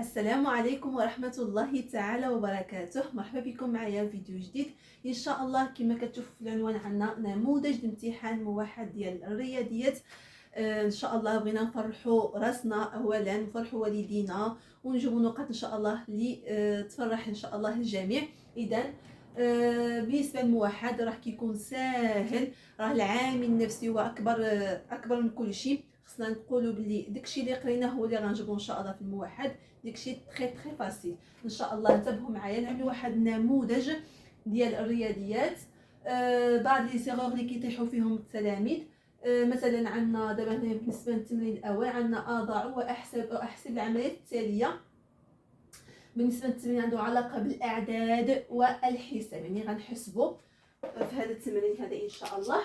السلام عليكم ورحمة الله تعالى وبركاته. مرحبا بكم معايا في فيديو جديد ان شاء الله. كما كتشوفوا في العنوان عندنا نموذج لامتحان موحد ديال الرياضيات. ان شاء الله بغينا نفرحوا راسنا اولا، نفرحوا والدينا، ونجيبوا نقاط ان شاء الله اللي تفرح ان شاء الله الجميع. اذا بالنسبه للموحد راه كيكون ساهل، راه العامل النفسي هو اكبر من كل شيء. خصنا نقولوا بلي داكشي اللي قريناه هو اللي غنجيبو ان شاء الله في الموحد. داكشي تري فاسيل ان شاء الله. انتبهوا معايا، نعملوا واحد النموذج ديال الرياضيات. بعض لي سيغور اللي كيطيحوا فيهم التلاميذ. مثلا عندنا دابا هنا بالنسبه للتمرين الاول عندنا اضع واحسب العمليات التاليه. بالنسبه للتمرين عنده علاقه بالاعداد والحساب، يعني غنحسبوا في هذا التمرين هذا ان شاء الله.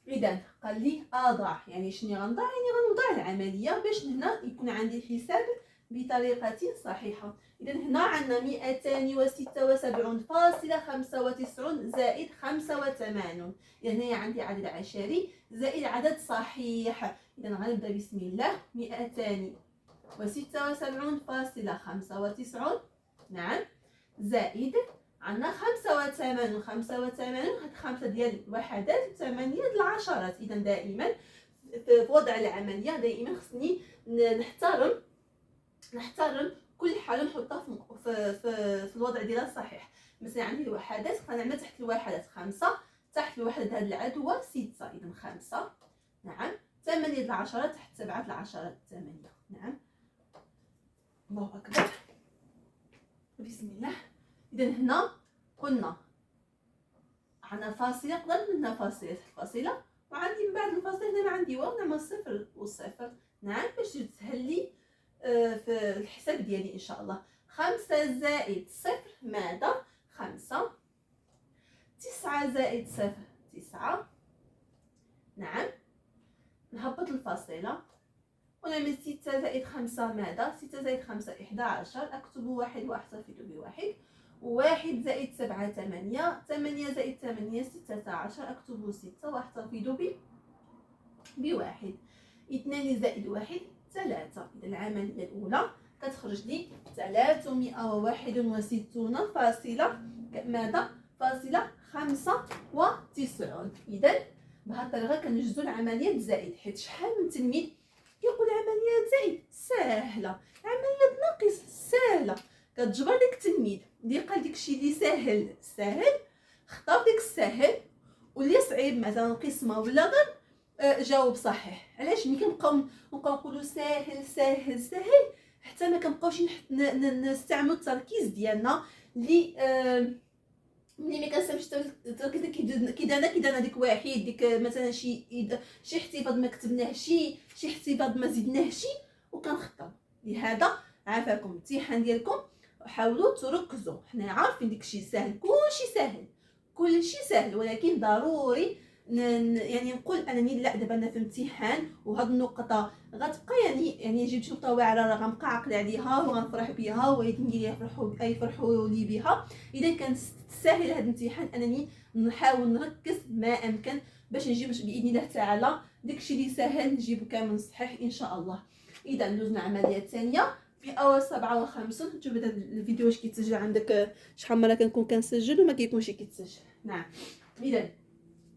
اذا قال لي اضع، يعني شنو غنضع؟ يعني غنوضع العمليه باش هنا يكون عندي الحساب بطريقه صحيحه. اذا هنا عندنا 276.95 زائد 85. يعني هنا عندي عدد عشري زائد عدد صحيح. اذا غنبدا بسم الله. 276.95 نعم زائد عندنا 85 هاد 5 ديال الوحدات 8 ديال العشرات. اذا دائما في وضع العمليه دائما خصني نحترم كل حاجه نحطها في الوضع ديالها الصحيح. مثلا عندي الوحدات غنعمل تحت الوحدات 5، تحت الوحدات هذا العدد هو 6. اذا 5 نعم 8 ديال العشرات تحت 7 ديال العشرات 8 نعم. الله اكبر بسم الله. اذا هنا قلنا عندنا فاصله، نقدر منها فاصله وعندي من بعد الفاصله هنا ما عندي واو، نعمل صفر والصفر نعم باش تسهل لي في الحساب ديالي ان شاء الله. 5 زائد صفر ماذا؟ 5. 9 زائد صفر 9 نعم. نهبط الفاصله ونعمل 6 زائد 5 ماذا؟ 6 زائد 5 11. اكتب واحد واحتفظ بواحد. 1 زائد 7 8. 8 زائد 8 16. اكتب 6 واحتفظ بواحد. 2 زائد 1 3. اذا العمليه الاولى كتخرج لي 361 فاصله ماذا؟ فاصله 95. اذا بهذه الطريقه كنجزوا العمليات زائد، حيت شحال من تلميذ كيقول عمليات زائد ساهله، عمليات ناقص ساهله. كتجبر داك التلميذ اللي قال داكشي اللي ساهل اختار داك الساهل، واللي صعيب مثلا قسمه ولا غير جاوب صحيح. علاش ملي كنبقاو نقولوا ساهل ساهل ساهل حتى ما كنبقاوش نستعملوا التركيز ديالنا اللي ملي ما كنستعملش التركيز كيدانا ديك واحد ديك مثلا شي احتفاظ ما كتبناه شي احتفاظ ما زدناه شي وكنخطاو. لهذا عافاكم الامتحان ديالكم حاولوا تركزوا. حنا عارفين داكشي ساهل، كلشي ساهل، ولكن ضروري يعني نقول انني لا دابا انا في امتحان وهاد النقطه غتبقى يعني جبت نقطه واعره راه غنبقى عاقله عليها وغنفرح بها والدين ديالي يفرحوا لي بها. اذا كان ساهل هاد الامتحان انني نحاول نركز ما امكن باش نجيب باذن الله تعالى داكشي اللي ساهل نجيبو كامل صحيح ان شاء الله. اذا ندوزنا العمليه الثانيه. 157. شوف هذا الفيديو واش كيتسجل عندك، شحال مره كنكون كنسجل وما كيكونش كيتسجل نعم. اذا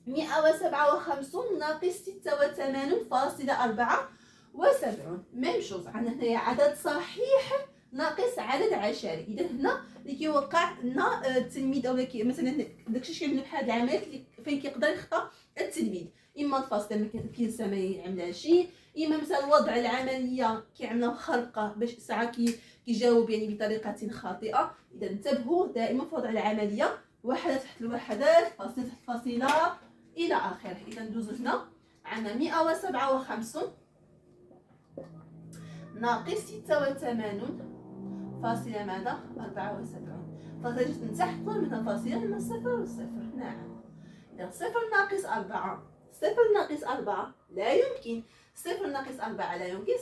157 ناقص 86.74 ميم شوز. عندنا هنايا عدد صحيح ناقص عدد عشري. اذا هنا اللي كيوقع لنا التلميذ او مثلا داكشي كيعملوا بحال العمليات اللي فين كيقدر يخطا التلميذ، اما الفاصله ما كينسى ما يعملهاش، اما مثلا وضع العمليه كيعملها خرقه باش ساعه كيجاوب يعني بطريقه خاطئه. اذا انتبهوا دائما في وضع العمليه، وحده تحت الوحدات، فاصله تحت فاصله الى اخره. اذا ندوزو هنا عندنا 157 ناقص 86 فاصله ماذا؟ 74. فاصله جات من تحت طول من الفاصله من صفر والصفر نعم. اذا صفر ناقص 4 صفر ناقص 4 لا يمكن، صفر ناقص 4 لا يمكن.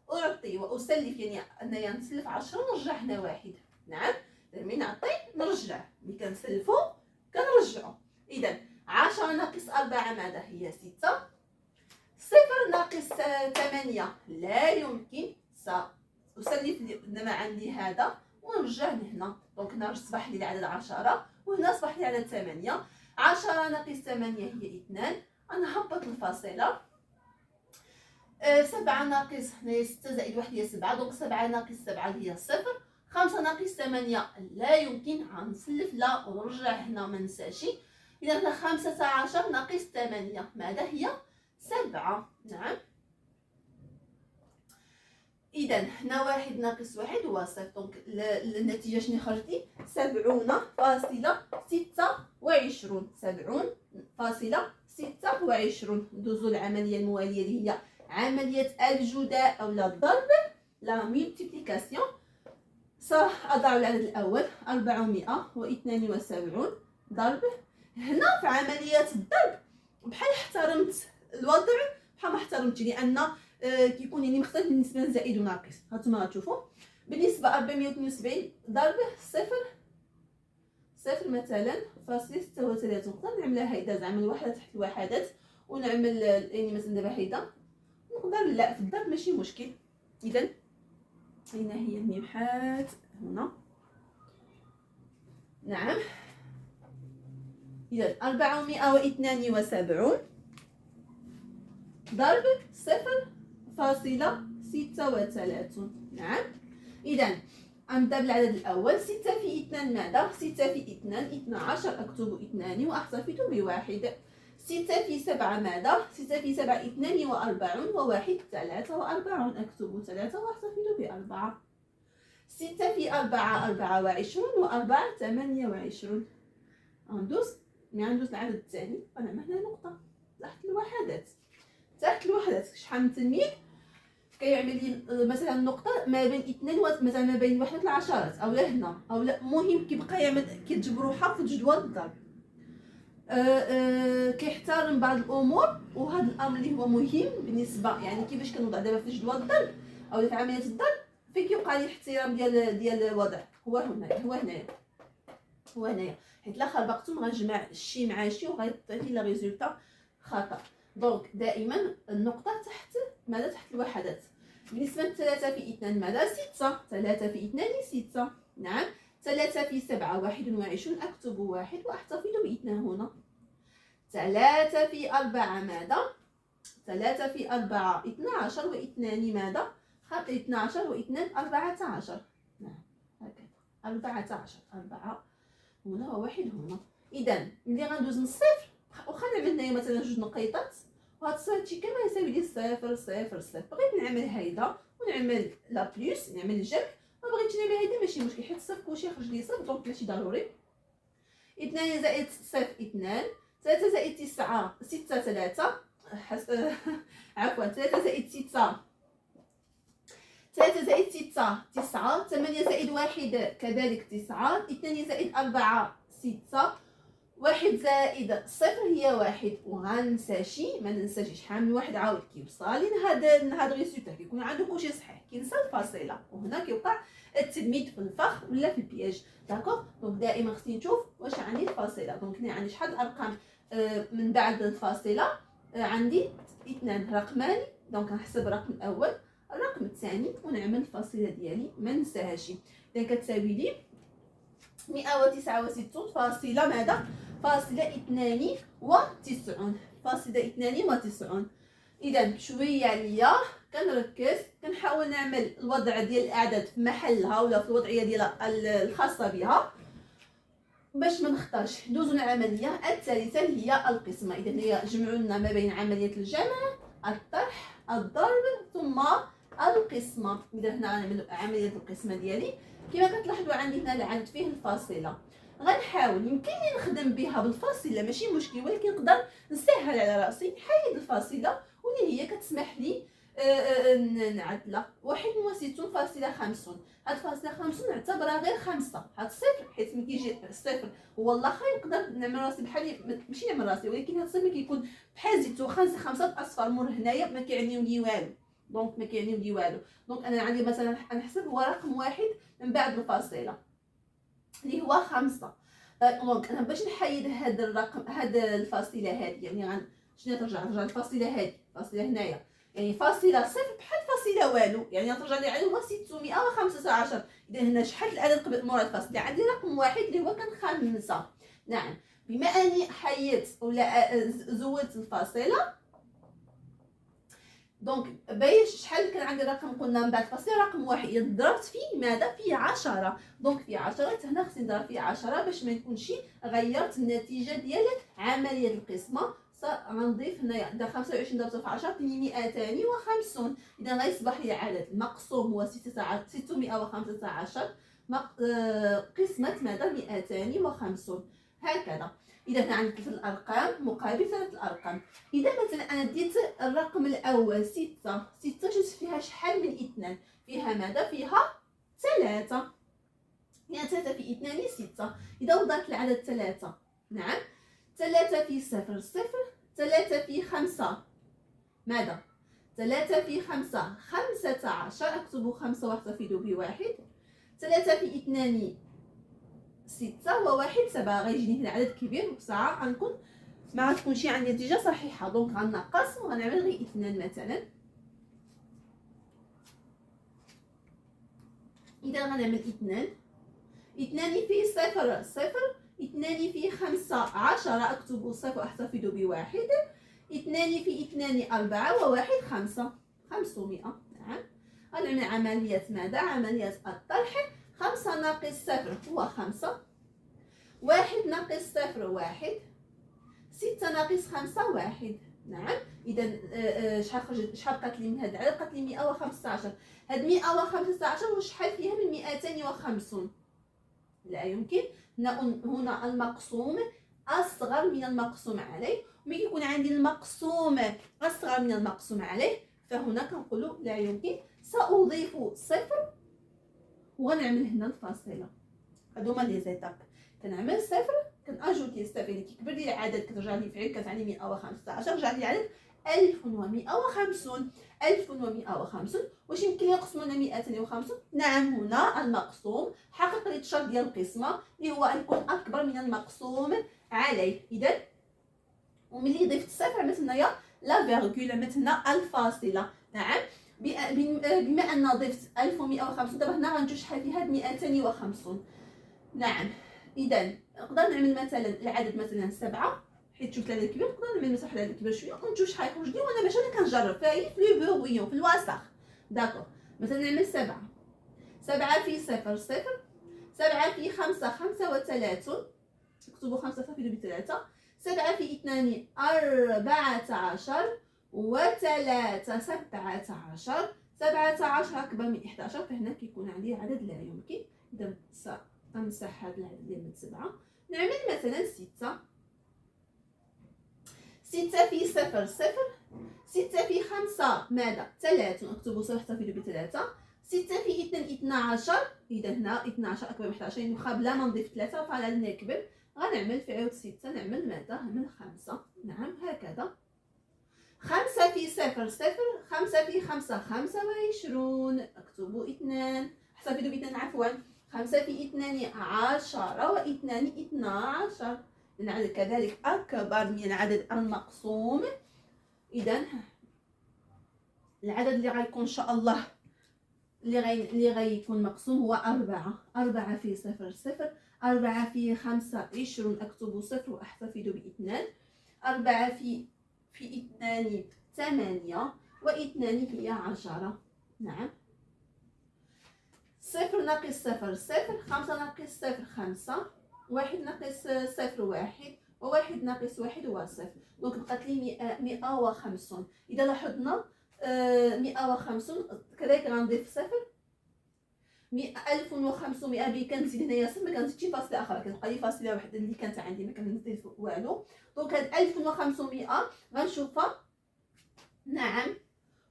سأعطي وأسلف، يعني أنني نسلف 10 ونرجع هنا واحد نعم. ملي نعطي نرجع، ملي كنسلفو كنرجعو. إذا 10 ناقص 4 ماذا؟ هي 6. صفر ناقص 8 لا يمكن، اسلف لي عندي هذا ونرجع لهنا. دونك هنا اصبح لي العدد 10 وهنا اصبح لي العدد 8. 10 ناقص 8 هي 2. انا هبط الفاصله. 7 ناقص هنايا 6 زائد 1 هي 7. دونك 7 ناقص 7 هي 0. 5 ناقص 8 لا يمكن، غنسلف لا ونرجع هنا ما ننساش. اذا هنا 15 ناقص 8 ماذا هي؟ 7. نعم. اذا هنا 1 ناقص 1 هو 0. دونك النتيجه شنو خرجت لي؟ 70.26. 70.26. ندوزو العمليه المواليه اللي هي عمليه الجداء او الضرب، لا ملتيبليكاسيون. سأضع العدد الأول 472 ضرب. هنا في عملية الضرب بحال احترمت الوضع بحال ما احترمتش، لأن كيكون يعني مختلف بالنسبة لزائد وناقص. هانتوما غتشوفوا بالنسبة 472 ضرب صفر مثلا فاصلة 36. نقدر نعملها هيدا زعما الوحدة تحت الوحدات ونعمل يعني مثلا دابا هيدا نقدر لا في الضرب ماشي مشكل. إذا أين هي الميمحات؟ هنا. نعم. إذا 472 ضرب 0.36. نعم. إذا أنبدأ بالعدد الأول. 6 في 2 ماذا؟ 6 في 2 12. أكتب 2 وأحتفظ بواحد. 6 في 7 ماذا؟ 6 في 7 42 وواحد 43. أكتب 3 وأحتفظ ب4. 6 في 4 24 و4 28. غندوز العدد الثاني غنعمل هنا نقطة تحت الوحدات. تحت الوحدات شحال من تلميذ كيعمل لي مثلا نقطة ما بين 2 مثلا ما بين واحد العشرات أو لا هنا أو لا، المهم كيبقى يعمل كيتجبر روحها في جدول الضرب. كيحترم بعض الأمور، وهذا الأمر اللي هو مهم بالنسبة يعني كيفاش كنوضع دابا في جدول الضرب أو في عملية الضرب. فين كيوقع لي الاحترام ديال الوضع؟ هو هنايا حيت لا خربقتو غنجمع شي مع شي وغيعطيني لي ريزولطا خطا. دونك دائما النقطه تحت ماذا؟ تحت الوحدات. بالنسبه ل 3 في 2 ماذا؟ 6. 3 في 2 6. نعم. 3 في 7 21. اكتب 1 واحتفظ ب2 هنا. 3 في 4 ماذا؟ 3 في 4 12 و2 ماذا؟ 12 و2 14. نعم هكذا 14. 4 هنا وواحد هنا. اذا ملي غندوز من الصفر واخا نعمل هنايا مثلا جوج نقيطات وهاد الصافي كما يساوي لي 0 0 0. بغيت نعمل هيدا ونعمل لا بلس نعمل الجمع، ما بغيتش نعمل هيدا ماشي مشكل حيت الصفر كلشي يخرج لي صفر دونك ماشي ضروري. 2 زائد 0 2. 3 زائد 9 6 3 عفوا 3 زائد 6 3 زائد 6 9. 8 زائد 1 كذلك 9. 2 زائد 4 6. 1 زائد 0 هي 1. وغنساشي ما ننساش شحال من واحد عاود كيوصل لهاد الريزولتا كيكون عنده كلشي صحيح كينسى الفاصله، وهنا كيوقع التلميذ في الفخ ولا في البياج. داكوغ. دونك دائما خصني نشوف واش عندي الفاصله. دونك هنا عندي شحال الارقام من بعد الفاصله؟ عندي 2 رقمان. دونك نحسب الرقم الاول الرقم الثاني ونعمل الفاصله ديالي ما ننساهاش. اذا كتساوي لي 169 فاصله ماذا؟ فاصله 92. فاصله 92. اذا بشويه عليا كنركز كنحاول نعمل الوضع ديال الاعداد في محلها ولا في الوضعيه ديالها الخاصه بها باش ما نختارش. ندوزو للعمليه الثالثه اللي هي القسمه. اذا هي جمعوا لنا ما بين عمليه الجمع الطرح الضرب ثم القسمه. اذا هنا غنعمل عمليه القسمه ديالي كما كتلاحظوا عندي هنا العدد فيه الفاصله. غنحاول يمكن لي نخدم بها بالفاصله ماشي مشكل، ولكن نقدر نسهل على راسي نحيد الفاصله واللي هي كتسمح لي نعدلها 61.50. هاد الفاصله 50 نعتبرها غير 5. هاد الصفر حيت ملي كيجي الصفر هو واخا نقدر نعمل راسي بحال ماشي نعمل راسي، ولكن هاد الصفر كيكون بحال زدتو 5 اصفار مور هنايا ما كيعنيو لي والو. دونك ما كيعنيو لي والو. دونك انا عندي مثلا نحسب هو رقم واحد من بعد الفاصله اللي هو 5. دونك انا باش نحيد هذا الرقم هذا الفاصله هذه يعني شنو ترجع الفاصله هذه الفاصله هنايا يعني فاصلة صفر بحال فاصلة والو، يعني ترجع لي العدد هو 615. إذا هنا شحال العدد قبل مورا الفاصلة؟ عندي رقم واحد اللي هو كان 5. نعم، بما أني حيدت ولا زودت الفاصلة، دونك باش شحال كان عندي رقم قلنا من بعد الفاصلة رقم واحد، إذا ضربت فيه ماذا؟ في 10. دونك في 10 هنا خصني نضرب في 10 باش ما نكونش غيرت النتيجة ديال عملية القسمة. غنضيف هنايا عندها 25 ضربتها في 10 عطيني 250. إذا غيصبح لي العدد المقسوم هو 615 قسمة ماذا؟ 250 هكذا. إذا كان عندي 3 الأرقام مقابل 3 الأرقام. إذا مثلا أنا ديت الرقم الأول 6 جزت فيها شحال من 2؟ فيها ماذا؟ فيها 3. يعني 3 في 2 6. إذا وضعت العدد 3، نعم 3 في 0 0. 3 في 5 ماذا؟ 3 في 5 15. أكتب 5 واحتفظ بواحد. 3 في 2 6 وواحد 7. غيجيني هنا عدد كبير وبساعة غنكون ما غتكونش عندي نتيجة صحيحة. دونك غنقص وغنعمل غير 2 مثلا. إذا غنعمل 2 في 0 0. 2 في 5 10. أكتب 0 وأحتفظ بواحد. 2 في 2 4 وواحد 5. 500. نعم، غنعمل عملية ماذا؟ عملية الطرح. 5 ناقص 0 هو 5. 1 ناقص 0 1. 6 ناقص 5 1. نعم، إذا شحال بقات لي من هاد العدد؟ بقات لي 115. هاد 115 وشحال فيها من 250؟ لا يمكن. هنا المقسوم أصغر من المقسوم عليه، وملي كيكون عندي المقسوم أصغر من المقسوم عليه فهنا كنقولوا لا يمكن. سأضيف 0 وغنعمل هنا الفاصلة. هادو هما لي زيتاب. كنعمل 0 كنأجوتي 0 اللي كيكبر لي العدد كترجع لي فعل كتعني 115 رجع لي العدد 1150. 1150 واش يمكن يقسم لنا 250؟ نعم، هنا المقسوم حقق لي الشرط ديال القسمة اللي هو أن يكون أكبر من المقسوم عليه. إذا وملي ضفت 0 عملت هنايا لا فيرغول، عملت هنا الفاصلة. نعم، بما أن ضفت 1150 دابا هنا غنجوج شحال فيها؟ هاد 250. نعم، إذا نقدر نعمل مثلا العدد مثلا 7 حيت شفت العدد كبير. نقدر نعمل مسح العدد كبير شويه ونشوف شحال يخرج لي وانا ماشي انا كنجرب فاي في لو بوغيون في الوسخ. داكور، مثلا نعمل 7. 7 في 0 0. 7 في 5 35. نكتبوا 5 صافي ب3. 7 في 2 14 و3 17. 17 أكبر من 11 فهنا كيكون عندي عدد لا يمكن. إذا غنمسح هذا العدد ديال 7. نعمل مثلا 6. 6 في 0 0. 6 في 5 ماذا؟ 3. نكتبوا 0 احتفظ ب3. 6 في 2 12. إذا هنا 12 أكبر من 11 يعني واخا بلا ما نضيف 3 فعلى نكبر. غنعمل في عوض 6 نعمل ماذا؟ نعمل 5. نعم هكذا. 5 في 0 0. 5 في 5 25. اكتبوا 2 احتفظوا ب2 عفوا. 5 في 2 10 و2 12. العدد كذلك أكبر من العدد المقسوم. إذا العدد اللي غيكون إن شاء الله اللي غيكون مقسوم هو 4. 4 في 0 0. 4 في 5 20. أكتب 0 وأحتفظ ب2. 4 في 2 8 و2 هي 10. نعم، 0 ناقص 0 0. 5 ناقص 0 5. 1 ناقص 0 1 و1 ناقص 1 هو 0. دونك بقات لي 150. إذا لاحظنا 150 كذلك غنضيف 0. 1500 بي كنزيد هنايا 0 ما كنزيدش فاصله اخرى كتبقى لي فاصله وحده اللي كانت عندي ما كنزيد والو. دونك هاد 1500 غنشوفها. نعم،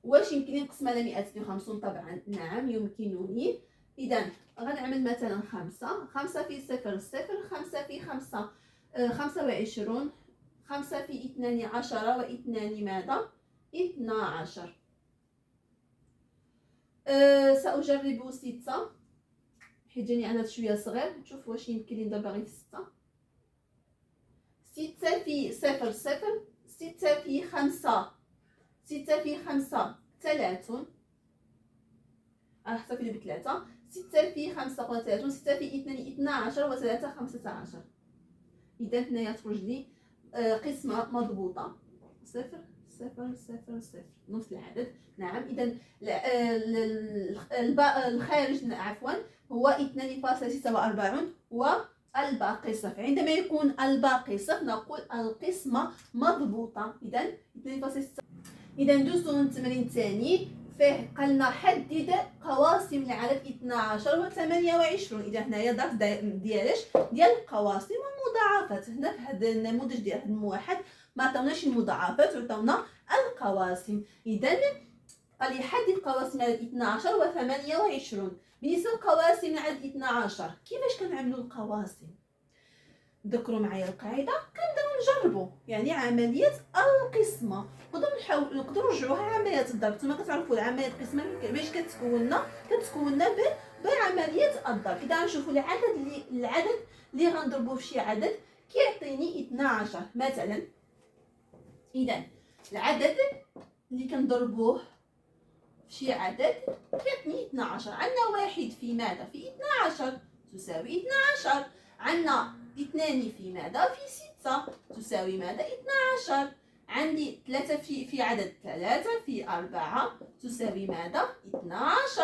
واش يمكن نقسم على 250؟ طبعا نعم يمكنني. اذا غنعمل مثلا 5. 5 في 0 0. 5 في 5 25. 5 في 2 10 و2 ماذا؟ 12. سأجرب 6 حيت جاني عدد شويه صغير. نشوف واش يمكن لي ندير غير في 6. 6 في 0 0. 6 في 5 6 في 5 3. حسب بثلاثة. 6 في 5 قلنا 30. 6 في 2 12 و 3 15. إذا هنايا تخرج لي قسمة مضبوطة 0 0 0 0 نص العدد. نعم. إذا الخارج عفوا هو 2.46 والباقي صفر. عندما يكون الباقي صفر نقول القسمة مضبوطة. إذا 2.6. إذا ندوزو للتمرين الثاني فيه قالنا حدد قواسم العدد 12 و 28. إذا هنايا درس ديال القواسم والمضاعفات. هنا في هذا النموذج ديال هذا الموحد ما عطاوناش المضاعفات وعطاونا القواسم. إذا قال يحدد قواسم العدد 12 و 28. بالنسبة لقواسم العدد 12 كيفاش كنعملوا القواسم؟ ذكروا معايا القاعده. كنبداو نجربوا يعني عمليه القسمه. نقدروا نرجعوها عمليه الضرب. نتوما كتعرفوا العمليه القسمه باش كتكون بعمليه الضرب. اذا غنشوفوا العدد اللي غنضربوه في شي عدد كيعطيني 12 مثلا. اذا العدد اللي كنضربوه في شي عدد كيعطيني 12. عندنا واحد في ماذا في 12 تساوي 12. عندنا 2 في ماذا في 6 تساوي ماذا 12. عندي 3 في عدد 3 في 4 تساوي ماذا 12.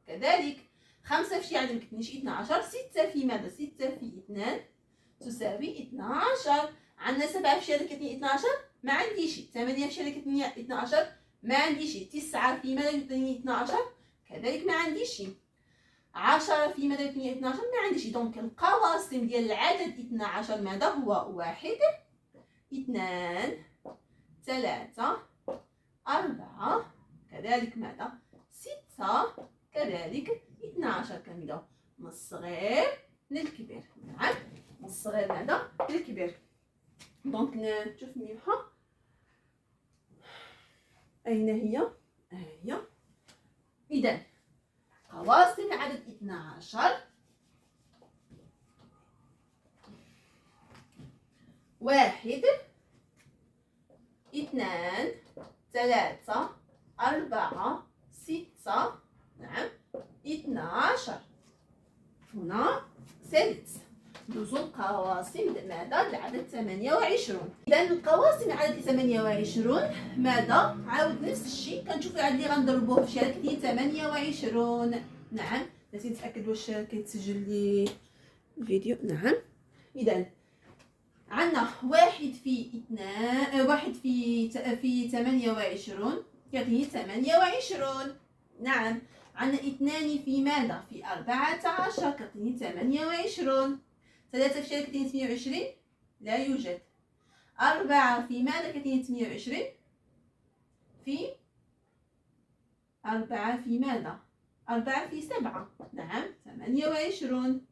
كذلك 5 في شي عدد مكتبنيش 12. 6 في ماذا 6 في 2 تساوي 12. عندنا 7 في شي عدد كتني 12 ما عنديش. 8 في شي عدد كتني 12 ما عنديش. 9 في ماذا كتني 12 كذلك ما عنديش. 10 في ماذا كتني 12 ما عنديش. دونك القواسم ديال العدد 12 ماذا هو 1 2 3 4 كذلك ماذا 6 كذلك 12. كنبداو من الصغير للكبير. نعم من الصغير ماذا للكبير. دونك نشوف مليحه اين هي. هي اذا قواسم العدد 12 1 2 3 4 6 نعم 12. هنا سادس. ندوزو القواسم ماذا العدد 28. اذا القواسم العدد 28 ماذا عاود نفس الشيء. كنشوفوا العدد اللي غنضربوه في شي عدد كاين 28. نعم بغيتي نتاكد واش كيتسجل لي الفيديو. نعم. اذا عندنا 1 في 2 1 في 28 يعطيني 28. نعم. عندنا 2 في ماذا في 14 كيعطيني 28. 3 في شي كيعطيني 28 لا يوجد. 4 في ماذا كيعطيني 28 في 4 في ماذا 4 في 7 نعم 28.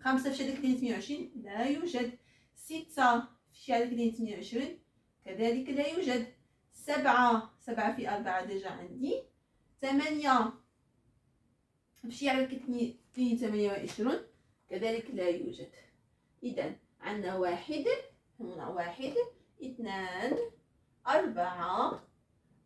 5 في شي كيعطيني 28 لا يوجد. 6 في شي كيعطيني 28 كذلك لا يوجد. 7 في 4 ديجا عندي. 8 في شي عدد كيعطيني 28 كذلك لا يوجد. إذا عندنا 1 هنا 1 2 4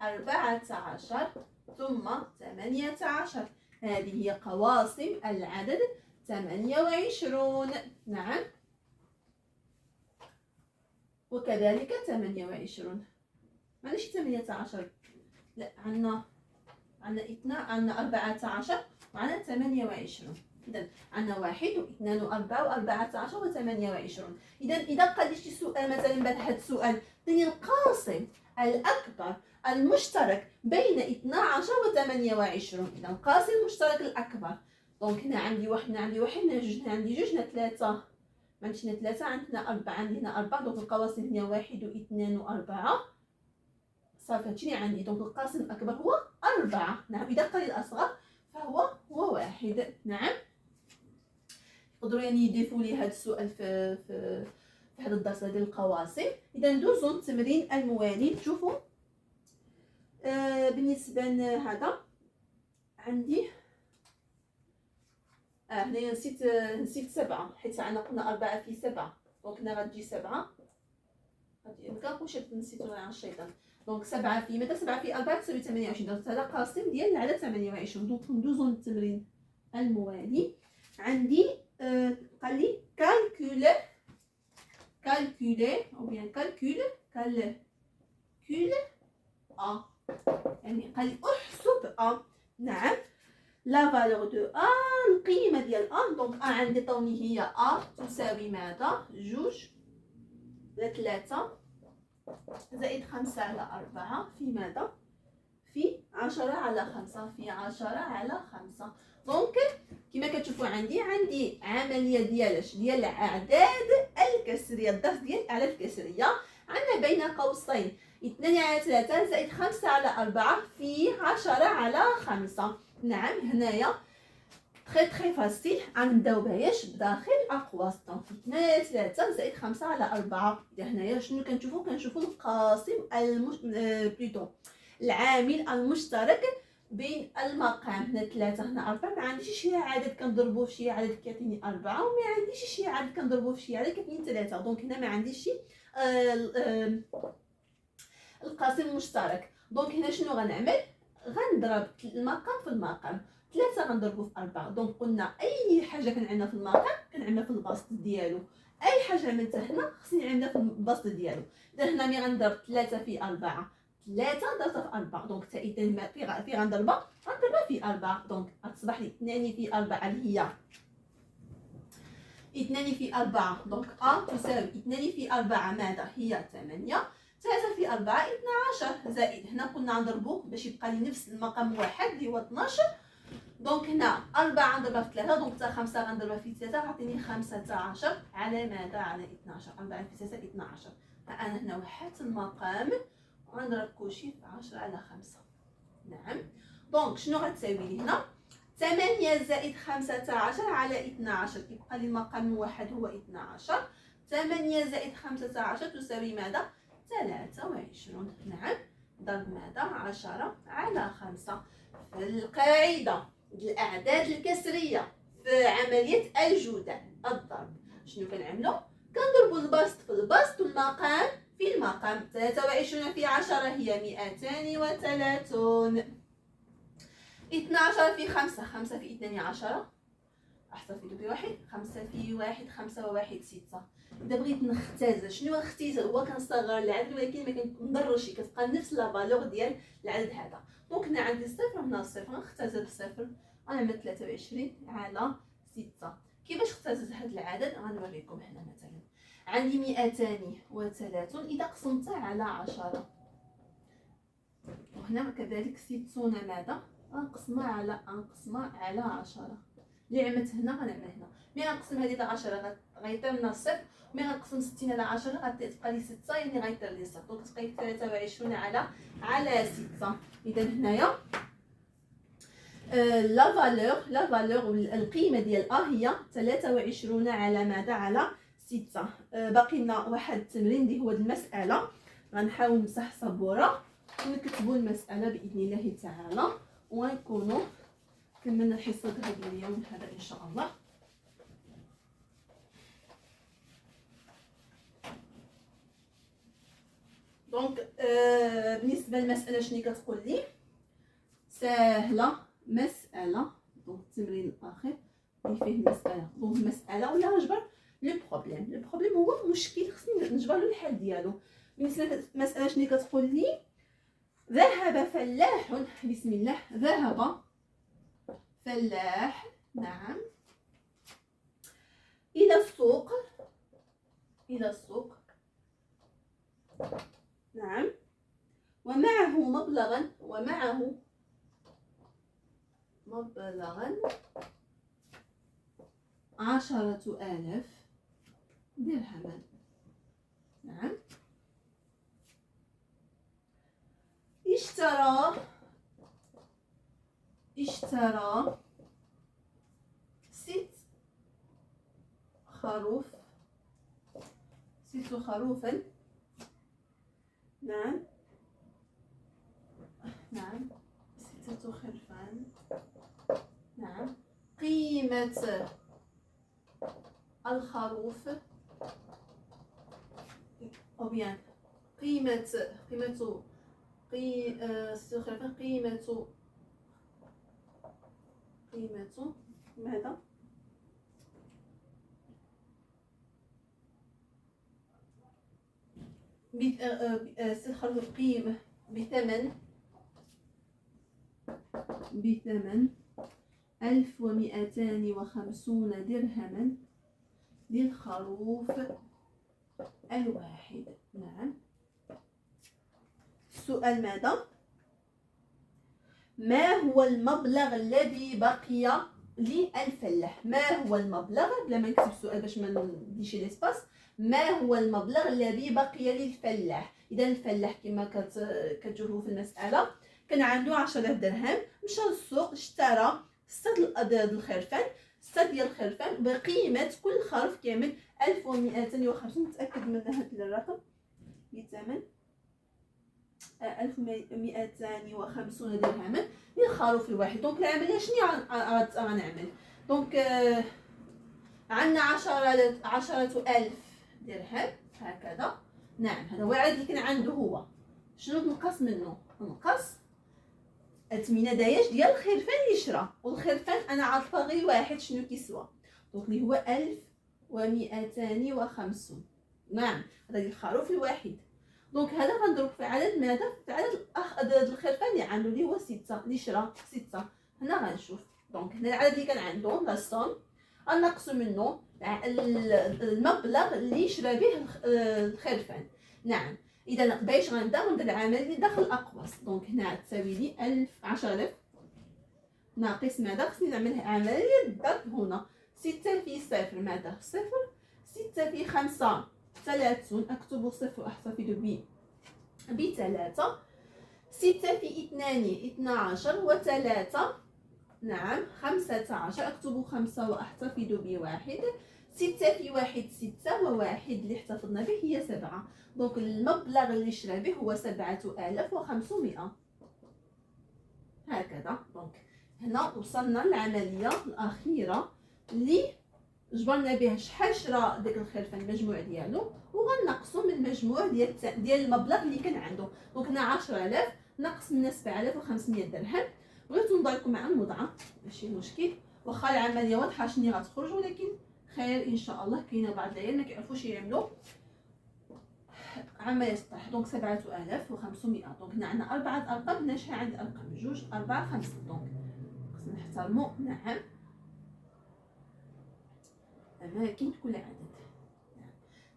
14 ثم 18. هذه هي قواسم العدد 28. نعم وكذلك 28 معليش 18 لا عندنا 14 وعندنا 28. إذا عندنا 1 و2 و4 و14 و28. إذا قال لي شي سؤال مثلا بعد هذا السؤال دير القاسم الأكبر المشترك بين 12 و 28. إذا القاسم المشترك الأكبر. دونك هنا عندي واحد هنا عندي واحد هنا جوج هنا عندي جوج هنا ثلاثة ما عنديش هنا ثلاثة عندنا أربعة عندي هنا أربعة. دونك القواسم هنا 1 و2 و4 صافي هادشي اللي عندي. دونك القاسم الأكبر هو 4. نعم. إذا قال الأصغر فهو 1. نعم. يقدروا يعني يضيفوا لي هذا السؤال في هذا الدرس ديال القواسم. إذا ندوزو للتمرين الموالي. شوفوا بالنسبة لهذا عندي هنايا نسيت 7 حيت عندنا قلنا 4 في 7 دونك هنا غتجي 7. غادي نقول شي نسيت على الشيطان. دونك 7 في ماذا 7 في 4 تساوي 28. دونك هذا قاسم ديال العدد 28. دونك ندوزو للتمرين الموالي. عندي قال لي كالكولي او بيان كالكول ا، يعني قال لي احسب ا. نعم لا فالور دو ا، القيمه ديال ا. دونك ا عندي طوني هي ا تساوي ماذا؟ جوج على 3 زائد 5 على 4 في ماذا؟ في 10 على 5 في 10 على 5. دونك كما كتشوفوا عندي عمليه ديال الاعداد الكسريه، الضرب ديال الاعداد الكسريه. عندنا بين قوسين 2 على 3 زائد 5 على 4 في 10 على 5. نعم هنايا تري فاسيل. غنبداو بهاش بداخل اقواس. دونك 2 على 3 زائد 5 على 4. هنايا شنو كنشوفوا القاسم بلوتو العامل المشترك بين المقام. هنا 3 هنا 4، ما عنديش شي عدد كنضربوه في شي عدد كيعطيني 4، وما عنديش شي عدد كنضربوه في شي عدد كيعطيني 3. دونك هنا ما عنديش شي القاسم المشترك. دونك هنا شنو غنعمل؟ غنضرب المقام في المقام. 3 غنضربو في 4. دونك قلنا اي حاجه كنعملها في المقام كنعملها في البسط ديالو، اي حاجه عملتها هنا خصني نعملها في البسط ديالو. اذا هنا ملي غنضرب 3 في 4 3 ضربتها في 4. دونك حتى اذا في غنضربها في 4. دونك غتصبح لي 2 في 4 اللي هي 2 في 4. دونك ا تساوي 2 في 4 ماذا؟ هي 8. 3 في 4 12 زائد هنا قلنا نضربو باش يبقى لي نفس المقام واحد اللي هو 12. دونك هنا 4 غنضربها في 3. دونك حتى 5 غنضربها في 3 غتعطيني 15 على ماذا؟ على 12. 4 في 3 12. فانا هنا وحدت المقام غنضرب كلشي في 10 على 5. نعم دونك شنو غتساوي لي هنا؟ 8 زائد 15 على 12. كيبقى لي المقام الواحد هو 12. 8 زائد 15 تساوي ماذا؟ 23. نعم ضرب ماذا؟ 10 على 5. في القاعدة الأعداد الكسرية في عملية الجدل الضرب شنو كنعملو؟ كنضربو البسط في البسط والمقام في المقام. 23 في 10 هي 230. 12 في 5 5 في 2 10. احتفظ بواحد. 5 في 1 5 و1 6. اذا بغيت نختزل شنو نختزل؟ هو كنصغر العدد ولكن ما كنضرش، كتبقى نفس لا فالور ديال العدد هذا. دونك هنا عندي صفر هنا الصفر، غنختزل الصفر غنعمل 23 على 6. كيفاش اختزلت هذا العدد؟ غنوريكم هنا مثلا. عندي 230 اذا قسمتها على 10، وهنا كذلك 60 ماذا؟ غنقسمها على 10. اللي عملت هنا غنعمل هنا. ملي غنقسم هذه على 10 غيطير لنا الصفر. ملي غنقسم 60 على 10 غتبقى لي 6، يعني غيطير لي صفر. دونك تبقى لي 23 على 6. اذا هنايا لا فالور القيمه ديال ا هي 23 على ماذا؟ على 6. باقي لنا واحد التمرين اللي هو المساله. غنحاول نمسح السبوره ونكتبوا المساله باذن الله تعالى، ونكونوا كملنا الحصه هذا اليوم هذا ان شاء الله. دونك بالنسبه للمساله شنو كتقول لي؟ سهله مساله. دونك التمرين الاخير اللي فيه المساله. دونك المساله ولا نجبر لو بروبليم هو مشكل خصني نجبر له الحل ديالو. بالنسبه للمساله شنو كتقول لي؟ ذهب فلاح، بسم الله، ذهب فلاح نعم إلى السوق نعم ومعه مبلغا 10,000 درهما. نعم اشترى 6 خروفا. نعم 6 خرفان. نعم قيمة الخروف أو بيان قيمة ست الخلفان قيمة ماذا؟ ست الخلفان قيمة بثمن 1250 درهما للخروف الواحد. نعم. السؤال ماذا؟ ما هو المبلغ الذي بقي للفلاح؟ ما هو المبلغ، بلا ما نكتب السؤال باش ما نديش ليسباس، ما هو المبلغ الذي بقي للفلاح؟ اذا الفلاح كما كتشوفوا في المساله كان عنده 10,000 درهم، مشى للسوق اشترى 6 الخرفان، 6 ديال الخرفان بقيمه كل خروف كامل 1250. متاكد من هذا الرقم بثمن 1250 درهما للخروف الواحد. دونك العمليه شنو غنعمل؟ دونك عندنا 10,000 درهم هكذا. نعم، هذا هو العدد اللي كان عنده هو. شنو تنقص منه؟ نقص الثمينه دايش ديال الخرفان اللي شرا، والخرفان انا عارفه غير واحد شنو كيسوى، دونك اللي هو 1250. نعم، هذا الخروف الواحد. دونك هذا غنضرب في عدد ماذا؟ في عدد الخرفان اللي عنده اللي هو 6 اللي شرا 6. هنا غنشوف دونك هنا العدد اللي كان عنده لا الصوم غنقصوا منه المبلغ اللي شرا به الخرفان. نعم، اذا باش غندير العمليه داخل الاقواس. دونك هنا تساوي لي 10,000 ناقص ماذا؟ خصني نعمل عمليه الضرب هنا. 6 في 0 ماذا؟ 0. 6 في 5 30، اكتب 0 احتفظ بثلاثة. 6 في 2 12 و3 نعم 15، اكتب 5 واحتفظ بواحد. 6 في 1 6 وواحد اللي احتفظنا به هي 7. دونك المبلغ اللي شرا به هو 7,500 هكذا. دونك هنا وصلنا للعمليه الاخيره اللي جبرنا بها شحال شرا داك الخرفان المجموع ديالو، وغنقصوا من المجموع ديال المبلغ اللي كان عنده. دونك هنا 10,000 نقص من 7,500 درهم. بغيت نوضع لكم مع الموضعه ماشي مشكل، واخا العمليه واضحه شنو غتخرج، ولكن خير ان شاء الله. كاينه بعض العيال ما كيعرفوش يعملوا عمليه الطرح. دونك 7,500. دونك هنا عندنا 4 ارقام، هنا شحال عندي ارقام 2 4 5. دونك خصنا نحترموا نعم أماكن كل عدد.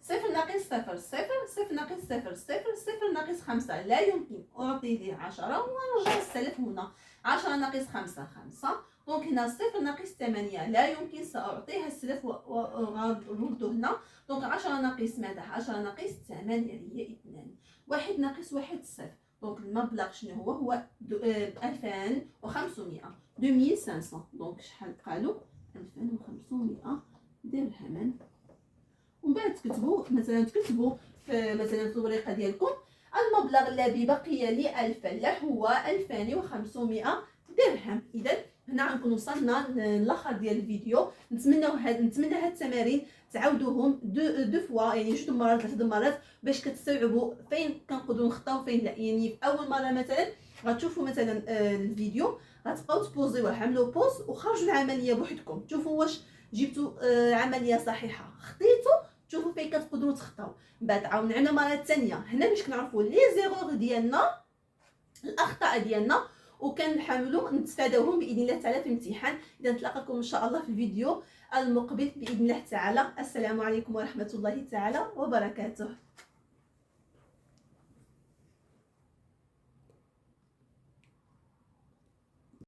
0 ناقص 0 0 0 ناقص 0 0 0 ناقص 5 لا يمكن أعطي ليه 10 ونرجع السلف هنا. 10 ناقص 5 5. دونك هنا 0 ناقص 8 لا يمكن سأعطيها السلف ونرده هنا. دونك 10 ناقص ماذا؟ 10 ناقص 8 اللي هي 2. 1 ناقص 1 0. دونك المبلغ شنو هو؟ هو 2500 2500. دونك شحال بقالو؟ 2500 درهما. ومن بعد تكتبوا مثلا في الورقه ديالكم المبلغ الذي بقي للفلاح هو 2500 درهم. اذا هنا غنكون وصلنا للاخر ديال الفيديو. نتمنى هاد التمارين تعاودوهم دو فوا، يعني 2 مرات 3 مرات باش كتستوعبوا فين كنقدروا نخطاو فين لا. يعني في اول مره مثلا غتشوفوا مثلا الفيديو غتبقاو تبوزيوه، عملوا بوز وخرجوا العمليه بوحدكم، تشوفوا واش جبتوا عمليه صحيحه، خطيتوا تشوفوا فين كتقدروا تخطاو. من بعد عاود نعملوا مره ثانيه هنا باش كنعرفوا لي زيرور ديالنا، الاخطاء ديالنا، وكنحاولوا نتفاداوهم باذن الله تعالى في الامتحان. اذا نتلاقاكم ان شاء الله في الفيديو المقبل باذن الله تعالى. السلام عليكم ورحمه الله تعالى وبركاته.